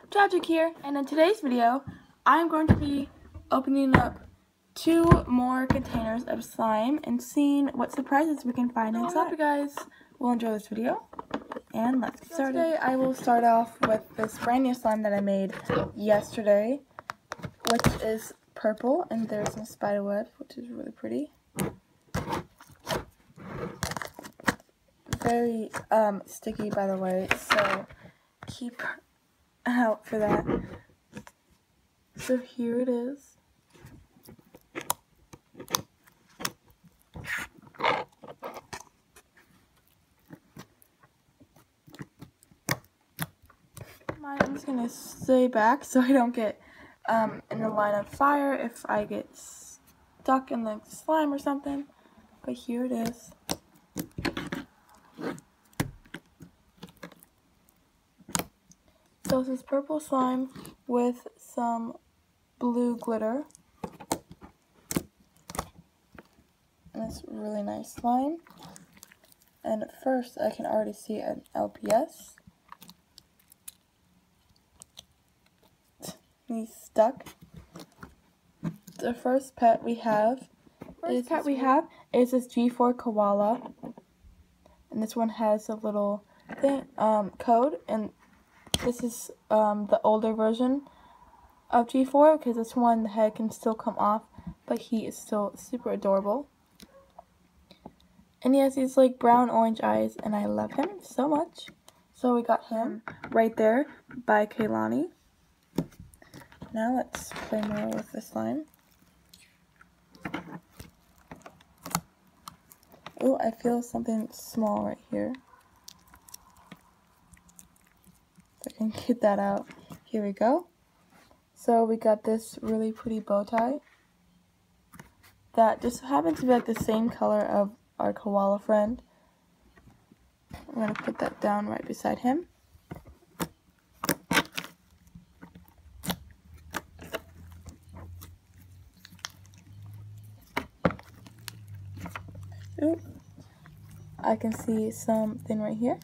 Tragic here, and in today's video, I'm going to be opening up 2 more containers of slime and seeing what surprises we can find inside. I hope you guys will enjoy this video, and let's get started. Today, I will start off with this brand new slime that I made yesterday, which is purple, and there's some spider web, which is really pretty. Very sticky, by the way, so keep out for that. So here it is. I'm just gonna stay back so I don't get in the line of fire if I get stuck in the slime or something. But here it is. So this is purple slime with some blue glitter. And it's really nice slime. And at first I can already see an LPS. He's stuck. The first pet we have is this G4 koala. And this one has a little thing, code, and this is the older version of G4 because this one the head can still come off, but he is still super adorable. And he has these like brown orange eyes, and I love him so much. So we got him right there by Kaylani. Now let's play more with the slime. Oh, I feel something small right here. I can get that out. Here we go. So we got this really pretty bow tie that just happens to be like the same color of our koala friend. I'm going to put that down right beside him. Ooh. I can see something right here.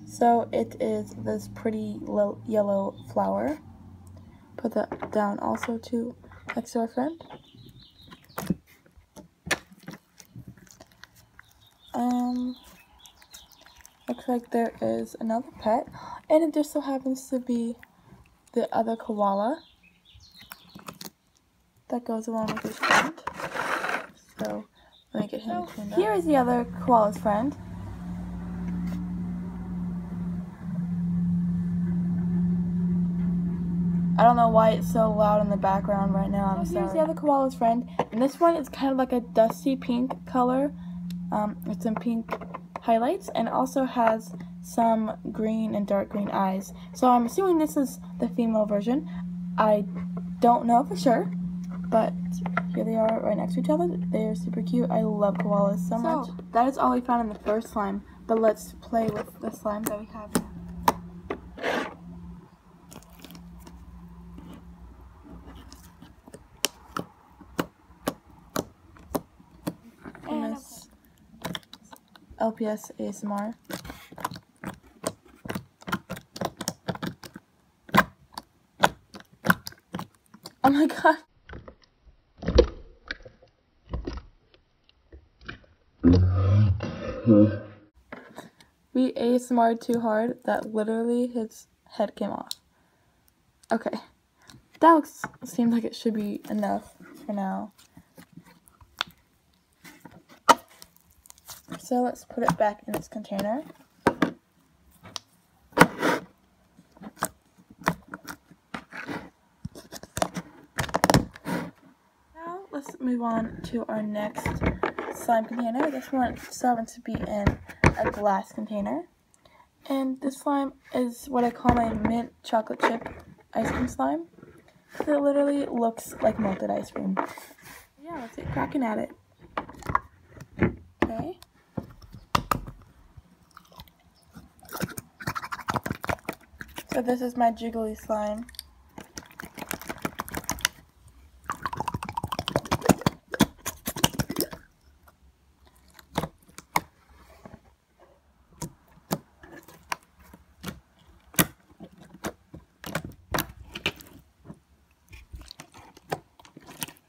So it is this pretty yellow flower. Put that down also to next to our friend. Looks like there is another pet, and it just so happens to be the other koala that goes along with his friend. So let me get him cleaned up. Here is the other koala's friend. I don't know why it's so loud in the background right now, I'm sorry. Here's the other koala's friend, and this one is kind of like a dusty pink color with some pink highlights, and also has some green and dark green eyes. So I'm assuming this is the female version. I don't know for sure, but here they are right next to each other. They are super cute. I love koalas so much. That is all we found in the first slime, but let's play with the slime that we have here. LPS ASMR. Oh my god. We ASMR'd too hard that literally his head came off. Okay. That seems like it should be enough for now. So let's put it back in its container. Now let's move on to our next slime container. This one just happens to be in a glass container. And this slime is what I call my mint chocolate chip ice cream slime. It literally looks like melted ice cream. Yeah, let's get cracking at it. Okay. So this is my jiggly slime.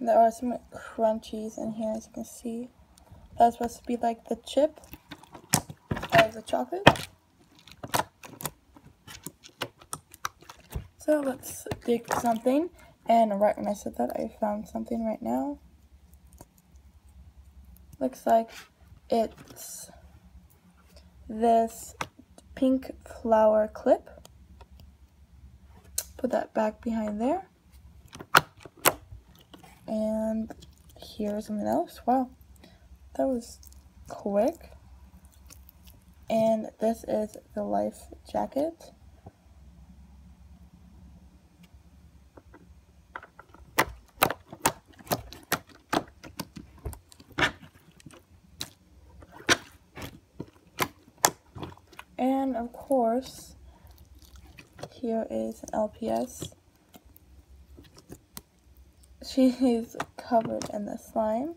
There are some crunchies in here, as you can see. That's supposed to be like the chip of the chocolate. So let's dig something. And right when I said that, I found something right now. Looks like it's this pink flower clip. Put that back behind there. And here's something else. Wow, that was quick. And this is the life jacket. And of course, here is an LPS. She is covered in the slime.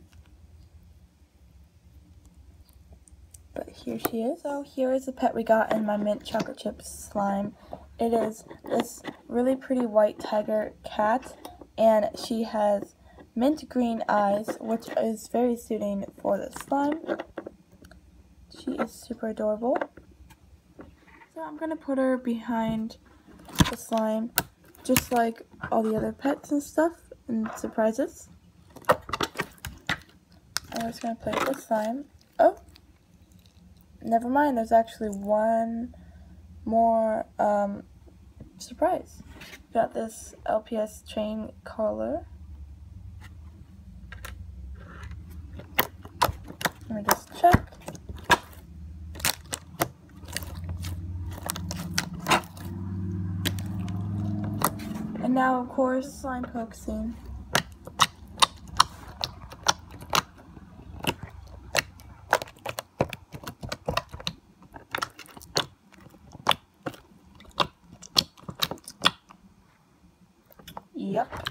But here she is. So here is the pet we got in my mint chocolate chip slime. It is this really pretty white tiger cat, and she has mint green eyes, which is very suiting for the slime. She is super adorable. So I'm going to put her behind the slime, just like all the other pets and stuff and surprises. I'm just going to play with slime. Oh, never mind, there's actually one more surprise. Got this LPS chain collar. Let me just check. And now, of course, slime poke scene. Yep.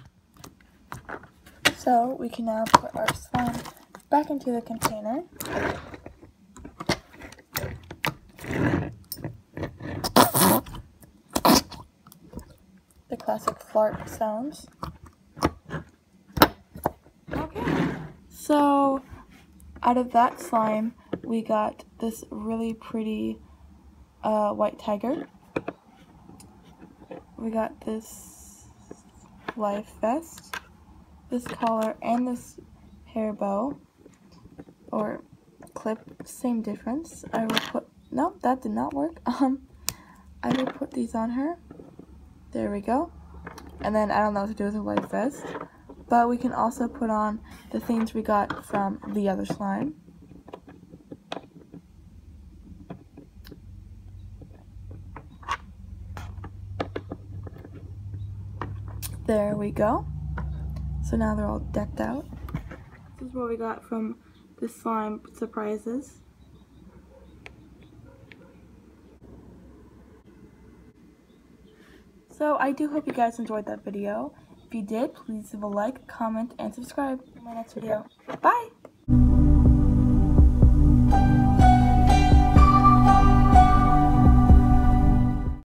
So we can now put our slime back into the container. The classic fart sounds. Okay. So out of that slime, we got this really pretty white tiger. We got this life vest, this collar, and this hair bow, or clip, same difference. I will put, no, that did not work. I will put these on her. There we go. And then I don't know what to do with the white vest, but we can also put on the things we got from the other slime. There we go. So now they're all decked out. This is what we got from the slime surprises. So I do hope you guys enjoyed that video. If you did, please leave a like, comment, and subscribe for my next video. Bye!